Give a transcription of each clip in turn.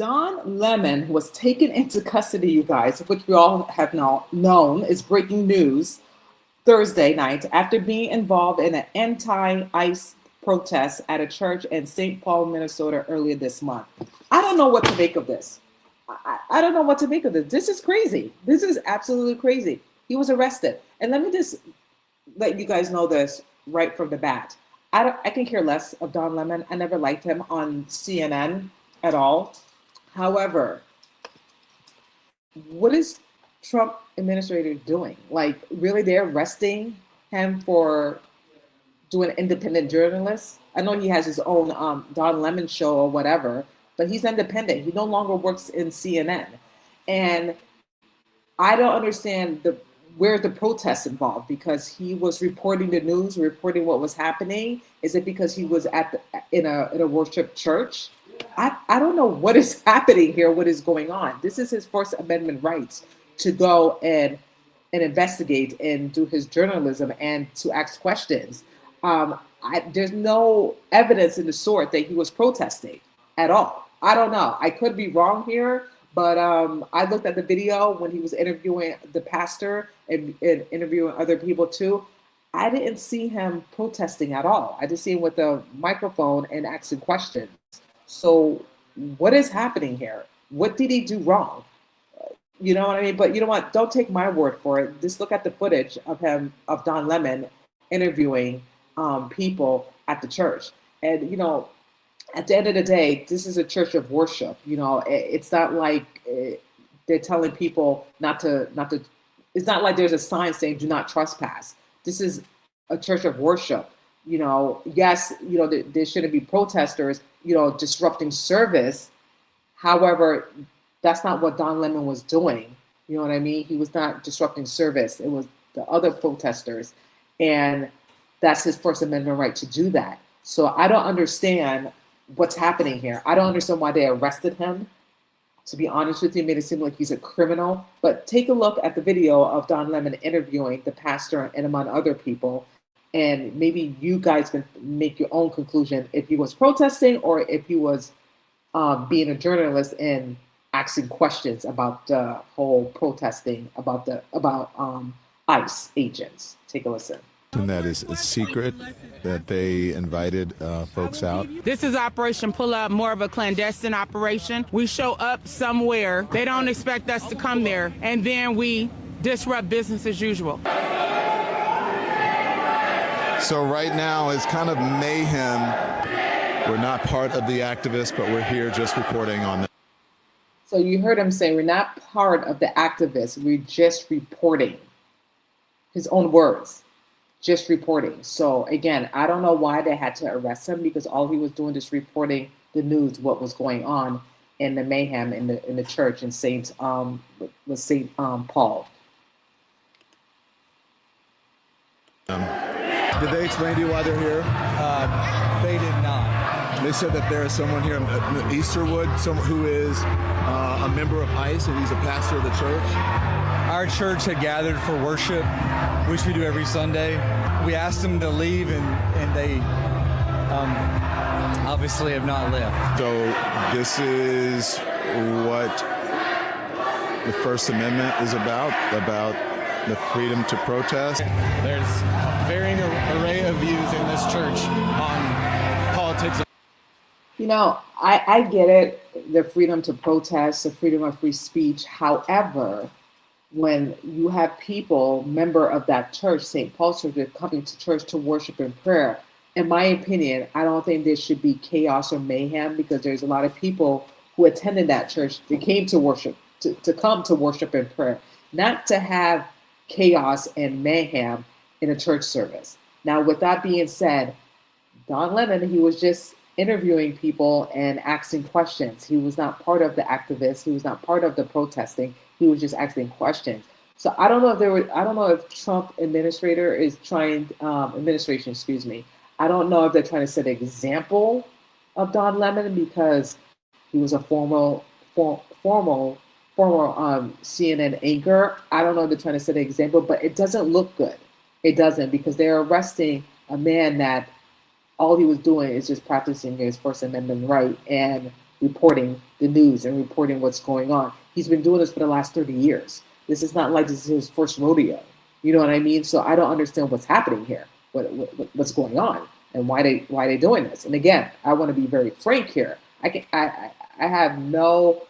Don Lemon was taken into custody, you guys, which we all have now known is breaking news Thursday night after being involved in an anti-ICE protest at a church in St. Paul, Minnesota earlier this month. I don't know what to make of this. I don't know what to make of this. This is crazy. This is absolutely crazy. He was arrested. And let me just let you guys know this right from the bat. I can care less of Don Lemon. I never liked him on CNN at all. However, what is Trump administrator doing? Like, really, they're arresting him for doing independent journalist? I know he has his own Don Lemon show or whatever, but he's independent. He no longer works in CNN. And I don't understand where's the protests involved, because he was reporting the news, reporting what was happening. Is it because he was in a worship church? I don't know what is happening here, what is going on. This is his First Amendment rights to go and investigate and do his journalism and to ask questions. There's no evidence in the sort that he was protesting at all. I don't know. I could be wrong here, but I looked at the video when he was interviewing the pastor and interviewing other people too. I didn't see him protesting at all. I just see him with a microphone and asking questions. So what is happening here? What did he do wrong? You know what I mean? But you know what? Don't take my word for it. Just look at the footage of Don Lemon interviewing people at the church. And, you know, at the end of the day, this is a church of worship. You know, it's not like they're telling people not to, it's not like there's a sign saying do not trespass. This is a church of worship. You know, yes, you know, there shouldn't be protesters, you know, disrupting service. However, that's not what Don Lemon was doing. You know what I mean? He was not disrupting service. It was the other protesters. And that's his First Amendment right to do that. So I don't understand what's happening here. I don't understand why they arrested him. To be honest with you, it made it seem like he's a criminal. But take a look at the video of Don Lemon interviewing the pastor and among other people. And maybe you guys can make your own conclusion if he was protesting or if he was being a journalist and asking questions about the whole protesting about ICE agents. Take a listen. And that is a secret that they invited folks out. This is Operation Pull Up, more of a clandestine operation. We show up somewhere, they don't expect us to come there, and then we disrupt business as usual. So right now it's kind of mayhem. We're not part of the activists, but we're here just reporting on them. So you heard him say, we're not part of the activists, we're just reporting. His own words, just reporting. So again, I don't know why they had to arrest him, because all he was doing is reporting the news, what was going on in the mayhem in the church in St. Paul. Did they explain to you why they're here? They did not. They said that there is someone here in Easterwood, someone who is a member of ICE, and he's a pastor of the church. Our church had gathered for worship, which we do every Sunday. We asked them to leave, and they obviously have not left. So this is what the First Amendment is about the freedom to protest. There's varying array of views in this church on politics. You know, I get it, the freedom to protest, the freedom of free speech. However, when you have people, member of that church, St. Paul's Church, coming to church to worship and prayer, in my opinion, I don't think there should be chaos or mayhem, because there's a lot of people who attended that church. They came to worship, to come to worship and prayer, not to have chaos and mayhem in a church service. Now, with that being said, Don Lemon, he was just interviewing people and asking questions. He was not part of the activists. He was not part of the protesting. He was just asking questions. So I don't know if Trump administration, I don't know if they're trying to set an example of Don Lemon, because he was a former CNN anchor. I don't know if they're trying to set an example, but it doesn't look good. It doesn't, because they're arresting a man that all he was doing is just practicing his First Amendment right. And reporting the news and reporting what's going on. He's been doing this for the last 30 years. This is not like this is his first rodeo. You know what I mean? So I don't understand what's happening here, what's going on, and why they doing this. And again, I want to be very frank here. I have no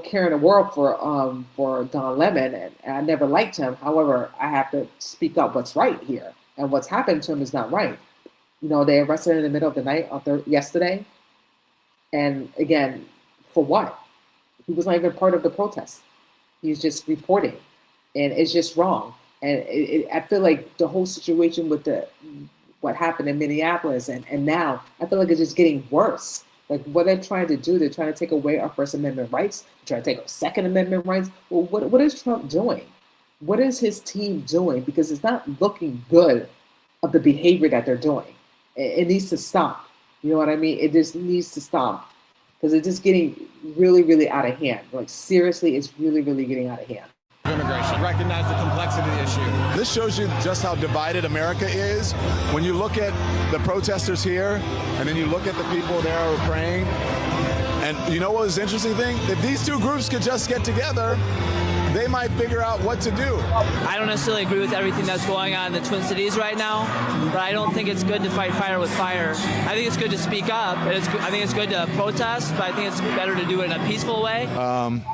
care in the world for Don Lemon, and I never liked him. However, I have to speak up what's right here, and what's happened to him is not right. You know, they arrested him in the middle of the night yesterday, and again, for what? He was not even part of the protest. He's just reporting, and it's just wrong. And I feel like the whole situation with what happened in Minneapolis and now, I feel like it's just getting worse. Like what they're trying to do, they're trying to take away our First Amendment rights, trying to take our Second Amendment rights. Well, what is Trump doing? What is his team doing? Because it's not looking good of the behavior that they're doing. It needs to stop. You know what I mean? It just needs to stop because it's just getting really, really out of hand. Like seriously, it's really, really getting out of hand. Immigration, recognize the complexity of the issue. This shows you just how divided America is. When you look at the protesters here, and then you look at the people there who are praying, and you know what was the interesting thing? If these two groups could just get together, they might figure out what to do. I don't necessarily agree with everything that's going on in the Twin Cities right now, but I don't think it's good to fight fire with fire. I think it's good to speak up, and I think it's good to protest, but I think it's better to do it in a peaceful way.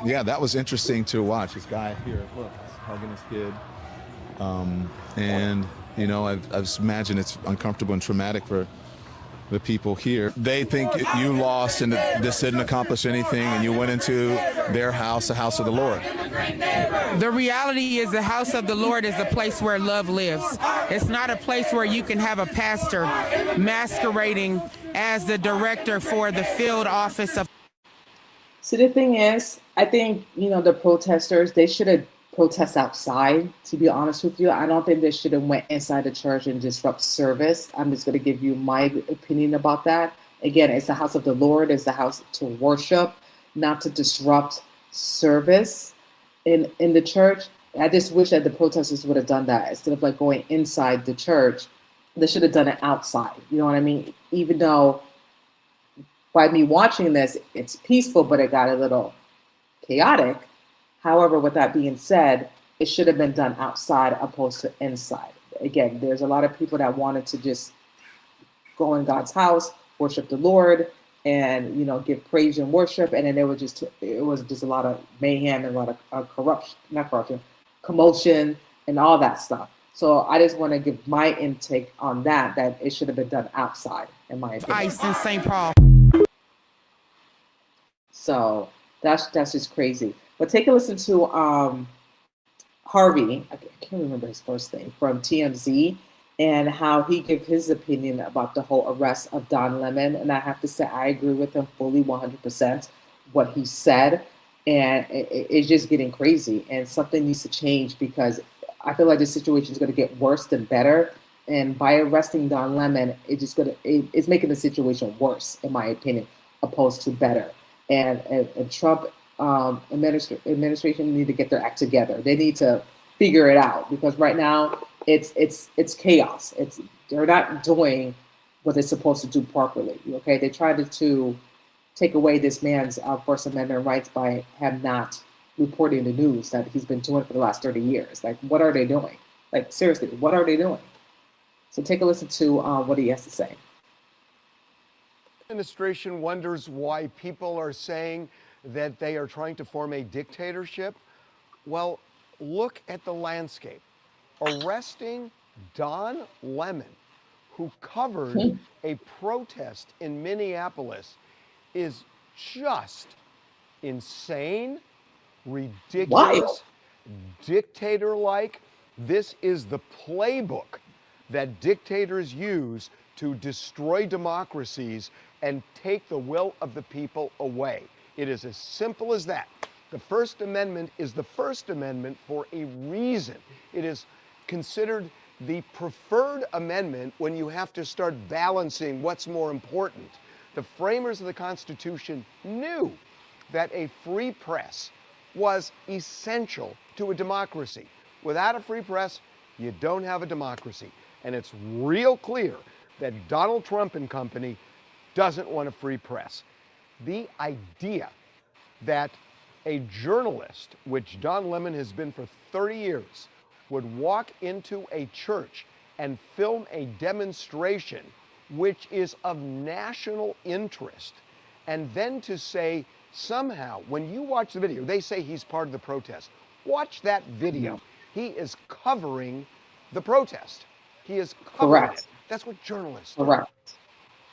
Yeah, that was interesting to watch. This guy here, look, he's hugging his kid. And, you know, I just imagine it's uncomfortable and traumatic for the people here. They think you lost and this didn't accomplish anything, and you went into their house, the house of the Lord. The reality is the house of the Lord is a place where love lives. It's not a place where you can have a pastor masquerading as the director for the field office of. So the thing is, I think, you know, the protesters, they should have protested outside, to be honest with you. I don't think they should have went inside the church and disrupt service. I'm just going to give you my opinion about that. Again, it's the house of the Lord, it's the house to worship, not to disrupt service in the church. I just wish that the protesters would have done that instead of like going inside the church. They should have done it outside. You know what I mean? Even though by me watching this, it's peaceful, but it got a little chaotic. However, with that being said, it should have been done outside opposed to inside. Again, there's a lot of people that wanted to just go in God's house, worship the Lord, and, you know, give praise and worship, and then it was just a lot of mayhem and a lot of commotion and all that stuff. So I just want to give my intake on that it should have been done outside, in my opinion. ICE in St. Paul. So that's just crazy. But take a listen to Harvey, I can't remember his first name, from TMZ, and how he gave his opinion about the whole arrest of Don Lemon. And I have to say, I agree with him fully 100% what he said. And it's just getting crazy. And something needs to change because I feel like this situation is going to get worse than better. And by arresting Don Lemon, it's making the situation worse, in my opinion, opposed to better. And Trump administration need to get their act together. They need to figure it out because right now it's chaos. They're not doing what they're supposed to do properly. Okay, they tried to take away this man's First Amendment rights by him not reporting the news that he's been doing for the last 30 years. Like, what are they doing? Like, seriously, what are they doing? So take a listen to what he has to say. The administration wonders why people are saying that they are trying to form a dictatorship. Well, look at the landscape. Arresting Don Lemon, who covered a protest in Minneapolis, is just insane, ridiculous, dictator-like. This is the playbook that dictators use to destroy democracies and take the will of the people away. It is as simple as that. The First Amendment is the First Amendment for a reason. It is considered the preferred amendment when you have to start balancing what's more important. The framers of the Constitution knew that a free press was essential to a democracy. Without a free press, you don't have a democracy. And it's real clear that Donald Trump and company doesn't want a free press. The idea that a journalist, which Don Lemon has been for 30 years, would walk into a church and film a demonstration which is of national interest, and then to say somehow, when you watch the video, they say he's part of the protest. Watch that video. He is covering the protest. He is covering Correct. it. That's what journalists do. Correct.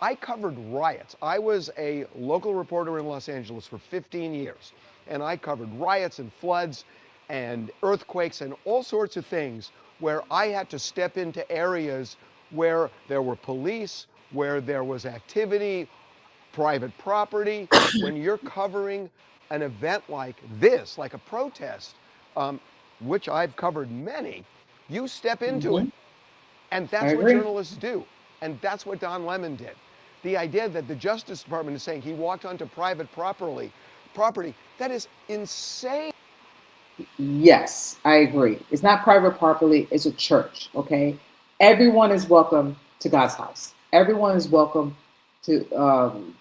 I covered riots. I was a local reporter in Los Angeles for 15 years, and I covered riots and floods and earthquakes and all sorts of things where I had to step into areas where there were police, where there was activity, private property. When you're covering an event like this, like a protest, which I've covered many, you step into it. And that's what journalists do. And that's what Don Lemon did. The idea that the Justice Department is saying he walked onto private property, that is insane. Yes, I agree. It's not private property, it's a church, okay? Everyone is welcome to God's house. Everyone is welcome to the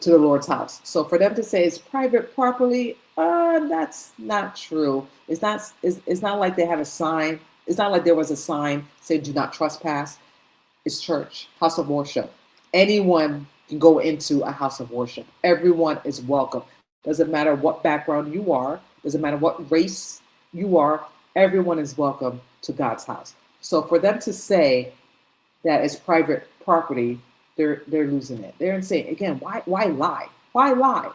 Lord's house. So for them to say it's private property, that's not true. It's not like they have a sign. It's not like there was a sign saying do not trespass. It's church, house of worship. Anyone can go into a house of worship. Everyone is welcome. Doesn't matter what background you are, doesn't matter what race you are, everyone is welcome to God's house. So for them to say that it's private property, they're losing it. They're insane. Again, why lie? Why lie?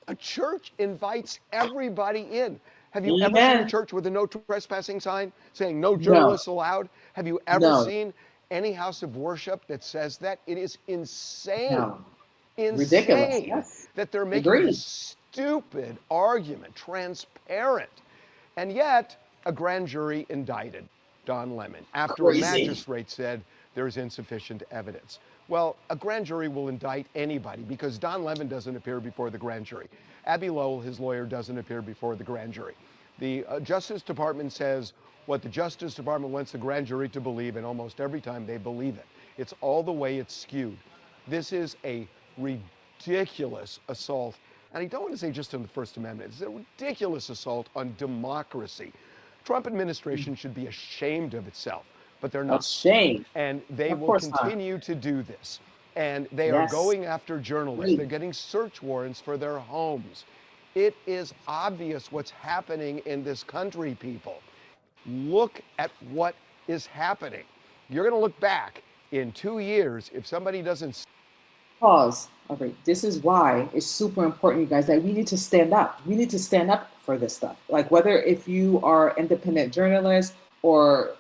A church invites everybody in. Have you ever seen a church with a no trespassing sign saying no journalists allowed? Have you ever seen any house of worship that says that? It is insane. No. Insane. Ridiculous. Yes. That they're making this stupid argument transparent. And yet, a grand jury indicted Don Lemon after a magistrate said there is insufficient evidence. Well, a grand jury will indict anybody because Don Lemon doesn't appear before the grand jury. Abby Lowell, his lawyer, doesn't appear before the grand jury. The Justice Department says what the Justice Department wants the grand jury to believe, and almost every time they believe it. It's all the way it's skewed. This is a ridiculous assault, and I don't want to say just on the First Amendment. It's a ridiculous assault on democracy. Trump administration should be ashamed of itself, but they're not. Ashamed. And they will continue to do this. And they are going after journalists. They're getting search warrants for their homes. It is obvious what's happening in this country, people. Look at what is happening. You're going to look back in 2 years if somebody doesn't. Pause. Okay, this is why it's super important, you guys, that we need to stand up. We need to stand up for this stuff. Like whether if you are independent journalist or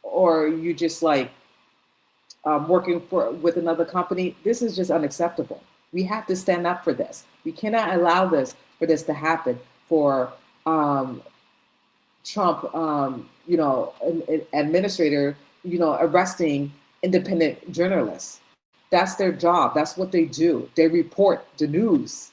you just like working with another company, this is just unacceptable. We have to stand up for this. We cannot allow for this to happen. For Trump, an administrator, arresting independent journalists. That's their job. That's what they do. They report the news.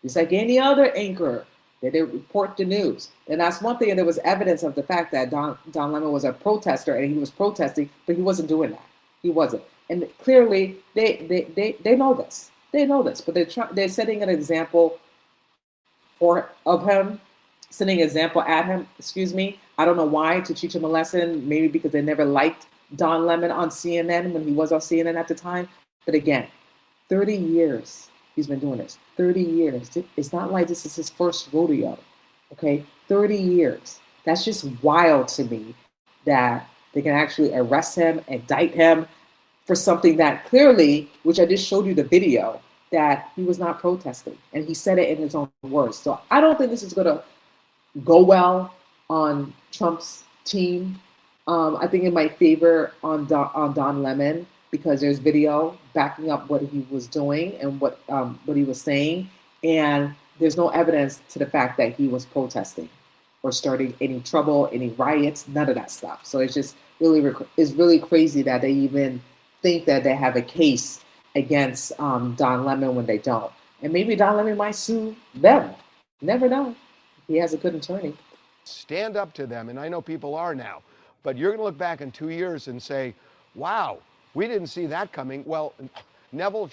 It's like any other anchor. They report the news. And that's one thing. And there was evidence of the fact that Don Lemon was a protester and he was protesting, but he wasn't doing that. He wasn't. And clearly they know this. They know this, but they're setting an example of him, setting an example at him, I don't know why, to teach him a lesson, maybe because they never liked Don Lemon on CNN when he was on CNN at the time. But again, 30 years he's been doing this. 30 years. It's not like this is his first rodeo. Okay? 30 years. That's just wild to me that they can actually arrest him, indict him for something that clearly, which I just showed you the video, that he was not protesting. And he said it in his own words. So I don't think this is going to go well on Trump's team. I think it might favor on Don Lemon, because there's video backing up what he was doing and what he was saying, and there's no evidence to the fact that he was protesting or starting any trouble, any riots, none of that stuff. So it's just really crazy that they even think that they have a case against Don Lemon when they don't. And maybe Don Lemon might sue them. You never know. He has a good attorney. Stand up to them, and I know people are now, but you're going to look back in 2 years and say, wow, we didn't see that coming. Well, Neville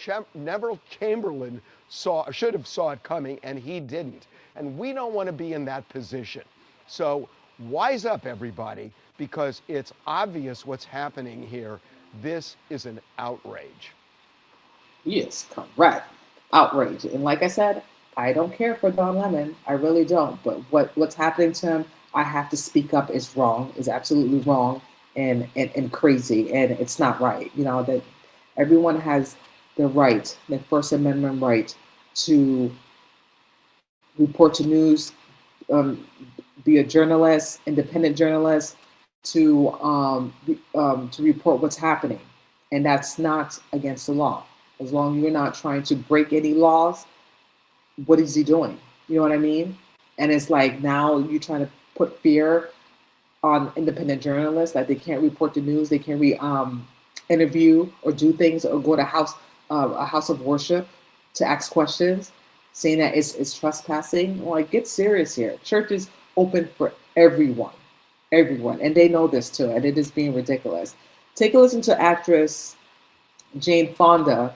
Chamberlain should have saw it coming, and he didn't. And we don't want to be in that position. So wise up, everybody, because it's obvious what's happening here. This is an outrage. Yes, correct. Outrage. And like I said, I don't care for Don Lemon. I really don't. But what's happening to him, I have to speak up, is wrong, is absolutely wrong and crazy. And it's not right. You know, that everyone has the right, the First Amendment right to report to news, be a journalist, independent journalist, to report what's happening. And that's not against the law. As long as you're not trying to break any laws, what is he doing? You know what I mean? And it's like now you're trying to put fear on independent journalists, that they can't report the news, they can't interview or do things or go to a house of worship to ask questions, saying that it's trespassing. Like, get serious here. Church is open for everyone, and they know this too, and it is being ridiculous. Take a listen to actress Jane Fonda,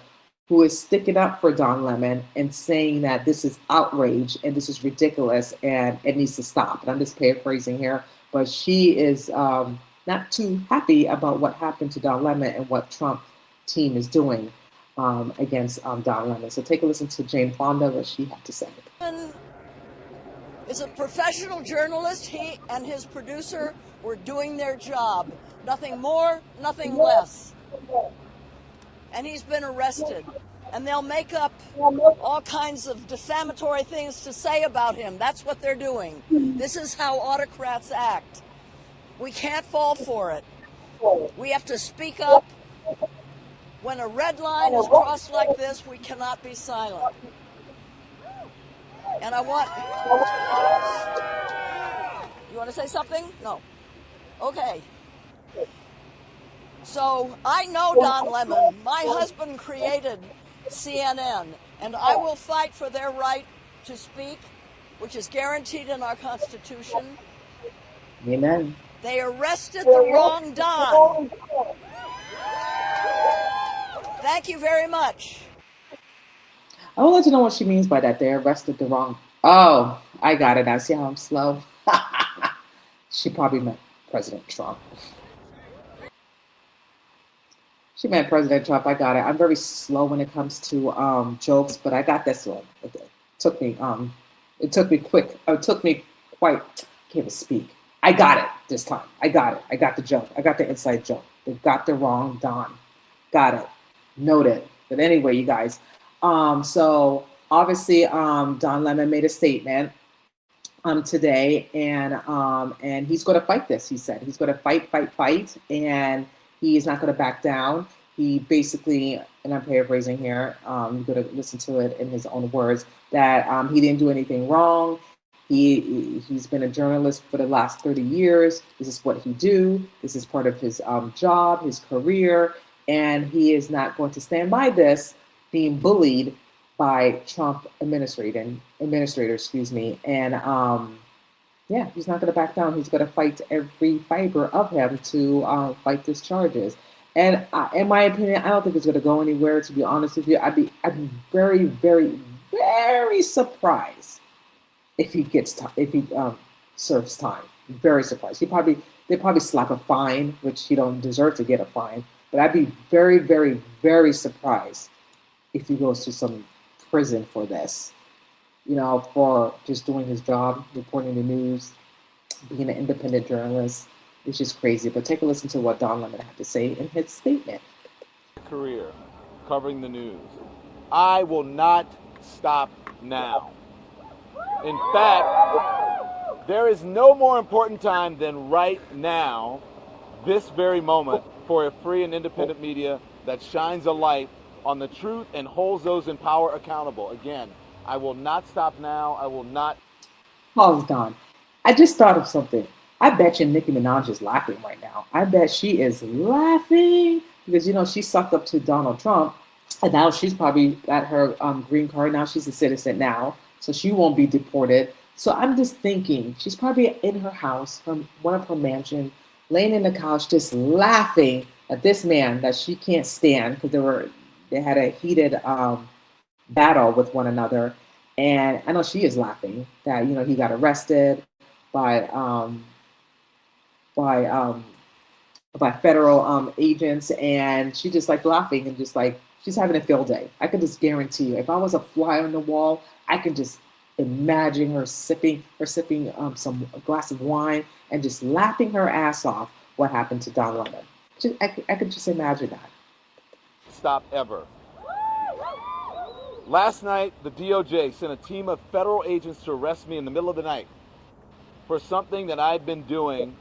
who is sticking up for Don Lemon and saying that this is outrage and this is ridiculous and it needs to stop. And I'm just paraphrasing here, but she is not too happy about what happened to Don Lemon and what Trump team is doing against Don Lemon. So take a listen to Jane Fonda, what she had to say. Is a professional journalist. He and his producer were doing their job. Nothing more, nothing less. And he's been arrested. And they'll make up all kinds of defamatory things to say about him. That's what they're doing. This is how autocrats act. We can't fall for it. We have to speak up. When a red line is crossed like this, we cannot be silent. And you want to say something? No. Okay. So I know Don Lemon. My husband created CNN, and I will fight for their right to speak, which is guaranteed in our Constitution. Amen. They arrested the wrong Don. Thank you very much. I would like to know what she means by that. They arrested the wrong. Oh, I got it now. See how I'm slow? She probably meant President Trump. She meant President Trump. I got it. I'm very slow when it comes to jokes, but I got this one. It took me quick. It took me quite. Can't even speak. I got it this time. I got it. I got the joke. I got the inside joke. They got the wrong Don. Got it. Noted. But anyway, you guys. So obviously, Don Lemon made a statement today, and he's going to fight this. He said he's going to fight, and he is not going to back down. He basically, and I'm paraphrasing here, you're going to listen to it in his own words, that he didn't do anything wrong. He's been a journalist for the last 30 years. This is what he do. This is part of his job, his career, and he is not going to stand by this being bullied by Trump administrators, and yeah, he's not going to back down. He's going to fight every fiber of him to fight these charges. And in my opinion, I don't think it's going to go anywhere. To be honest with you, I'd be very, very, very surprised if he serves time. Very surprised. They probably slap a fine, which he don't deserve to get a fine. But I'd be very, very, very surprised if he goes to some prison for this, for just doing his job, reporting the news, being an independent journalist. It's just crazy. But take a listen to what Don Lemon had to say in his statement. Career covering the news. I will not stop now. In fact, there is no more important time than right now, this very moment, for a free and independent media that shines a light on the truth and holds those in power accountable. Again, I will not stop now. I will not. Pause, Don. I just thought of something. I bet you Nicki Minaj is laughing right now. I bet she is laughing because, she sucked up to Donald Trump, and now she's probably got her green card. Now she's a citizen now, so she won't be deported. So I'm just thinking she's probably in her house from one of her mansions, laying in the couch, just laughing at this man that she can't stand because They had a heated battle with one another, and I know she is laughing that he got arrested by by um, by federal agents, and she just like laughing and just like she's having a field day. I can just guarantee you, if I was a fly on the wall, I can just imagine her sipping some a glass of wine and just laughing her ass off. What happened to Don Lemon? I could just imagine that. Stop ever. Last night, the DOJ sent a team of federal agents to arrest me in the middle of the night for something that I've been doing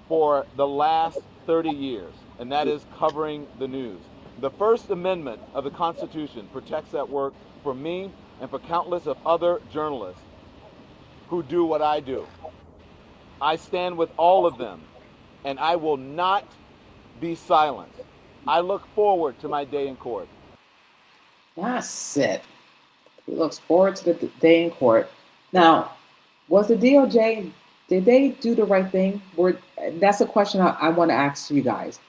for the last 30 years, and that is covering the news. The First Amendment of the Constitution protects that work for me and for countless of other journalists who do what I do. I stand with all of them, and I will not be silenced. I look forward to my day in court. That's it. He looks forward to the day in court. Now, was the DOJ, did they do the right thing? That's a question I want to ask you guys.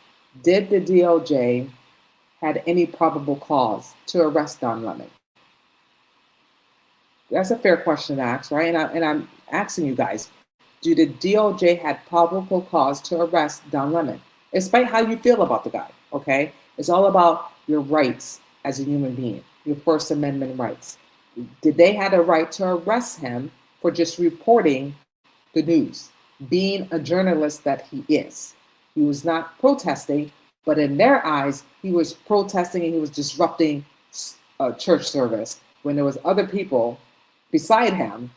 Did the DOJ had any probable cause to arrest Don Lemon? That's a fair question to ask, right? And I'm asking you guys, do the DOJ had probable cause to arrest Don Lemon? Despite how you feel about the guy, okay? It's all about your rights as a human being, your First Amendment rights. Did they have a right to arrest him for just reporting the news, being a journalist that he is? He was not protesting, but in their eyes, he was protesting and he was disrupting a church service when there was other people beside him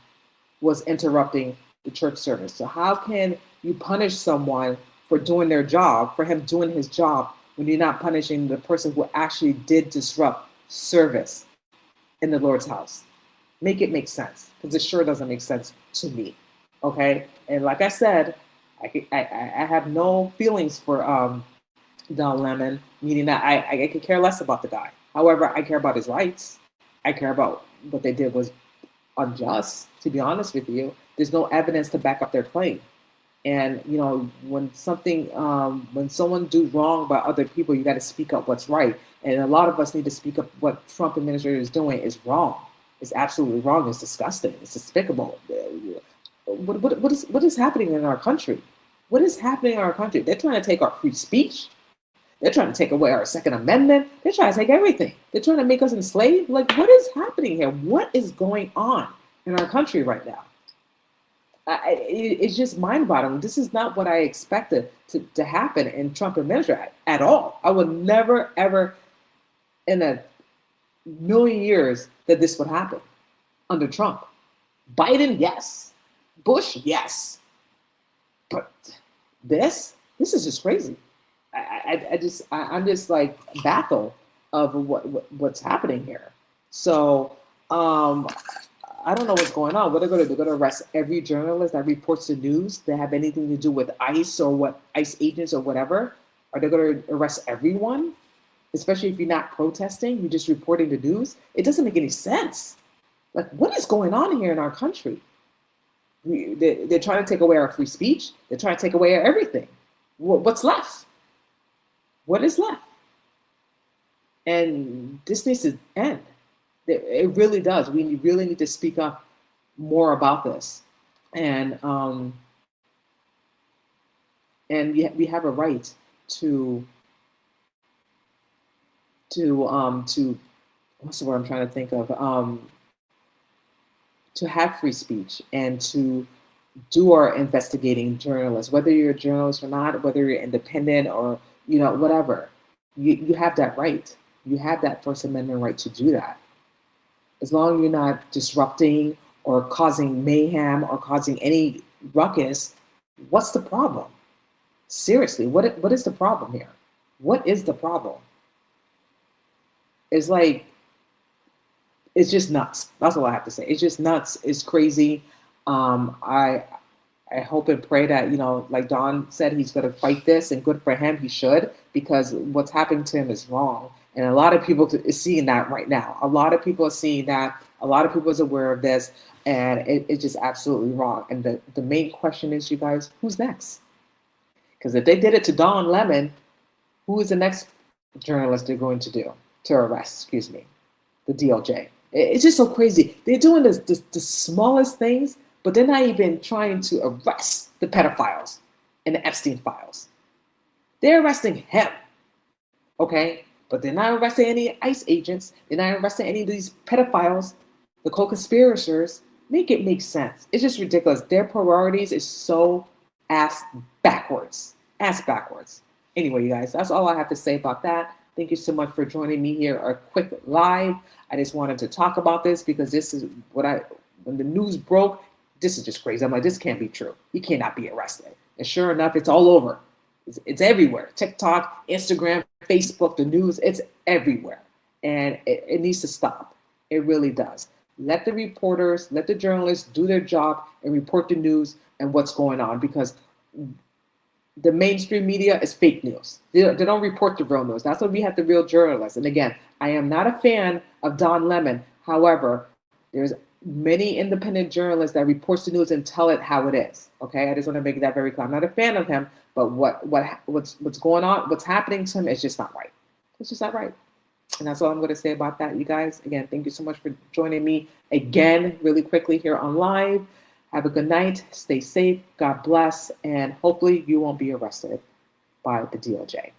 was interrupting the church service. So how can you punish someone for doing their job, for him doing his job, when you're not punishing the person who actually did disrupt service in the Lord's house? Make it make sense, because it sure doesn't make sense to me. Okay, and like I said, I have no feelings for Don Lemon, meaning that I could care less about the guy. However, I care about his rights. I care about what they did was unjust. To be honest with you, there's no evidence to back up their claim. And when someone do wrong by other people, you got to speak up what's right. And a lot of us need to speak up what Trump administration is doing is wrong. It's absolutely wrong. It's disgusting. It's despicable. What is happening in our country? What is happening in our country? They're trying to take our free speech. They're trying to take away our Second Amendment. They're trying to take everything. They're trying to make us enslaved. Like, what is happening here? What is going on in our country right now? It's just mind-boggling. This is not what I expected to happen in Trump administration at all. I would never, ever in a million years that this would happen under Trump. Biden, yes. Bush, yes. But this is just crazy. I'm just like baffled of what's happening here. So I don't know what's going on. What they're going to arrest every journalist that reports the news that have anything to do with ICE or what ICE agents or whatever? Are they going to arrest everyone? Especially if you're not protesting, you're just reporting the news. It doesn't make any sense. Like, what is going on here in our country? They're trying to take away our free speech. They're trying to take away everything. What's left? What is left? And this needs to end. It really does. We really need to speak up more about this. And we have a right to what's the word I'm trying to think of? To have free speech and to do our investigating journalists, whether you're a journalist or not, whether you're independent or whatever, you have that right. You have that First Amendment right to do that. As long as you're not disrupting or causing mayhem or causing any ruckus, what's the problem? Seriously, what is the problem here? What is the problem? It's like, it's just nuts. That's all I have to say. It's just nuts. It's crazy. I hope and pray that, like Don said, he's going to fight this, and good for him. He should, because what's happening to him is wrong. And a lot of people are seeing that right now. A lot of people are seeing that. A lot of people is aware of this, and it's just absolutely wrong. And the main question is, you guys, who's next? Because if they did it to Don Lemon, who is the next journalist they're going to do to arrest, excuse me, the DOJ. It's just so crazy. They're doing the smallest things, but they're not even trying to arrest the pedophiles and the Epstein files. They're arresting him, okay? But they're not arresting any ICE agents. They're not arresting any of these pedophiles, the co-conspirators. Make it make sense. It's just ridiculous. Their priorities is so ass backwards. Ass backwards. Anyway, you guys, that's all I have to say about that. Thank you so much for joining me here, a quick live. I just wanted to talk about this because this is when the news broke, this is just crazy. I'm like, this can't be true. He cannot be arrested. And sure enough, it's all over. It's everywhere. TikTok, Instagram, Facebook, the news, it's everywhere. And it needs to stop. It really does. Let the reporters, let the journalists do their job and report the news and what's going on, because the mainstream media is fake news. They don't report the real news. That's when we have the real journalists. And again, I am not a fan of Don Lemon. However, there's many independent journalists that reports the news and tell it how it is. Okay, I just want to make that very clear. I'm not a fan of him, but what's going on, what's happening to him is just not right. It's just not right. And that's all I'm going to say about that, you guys. Again, thank you so much for joining me again really quickly here on live. Have a good night. Stay safe. God bless. And hopefully you won't be arrested by the DOJ.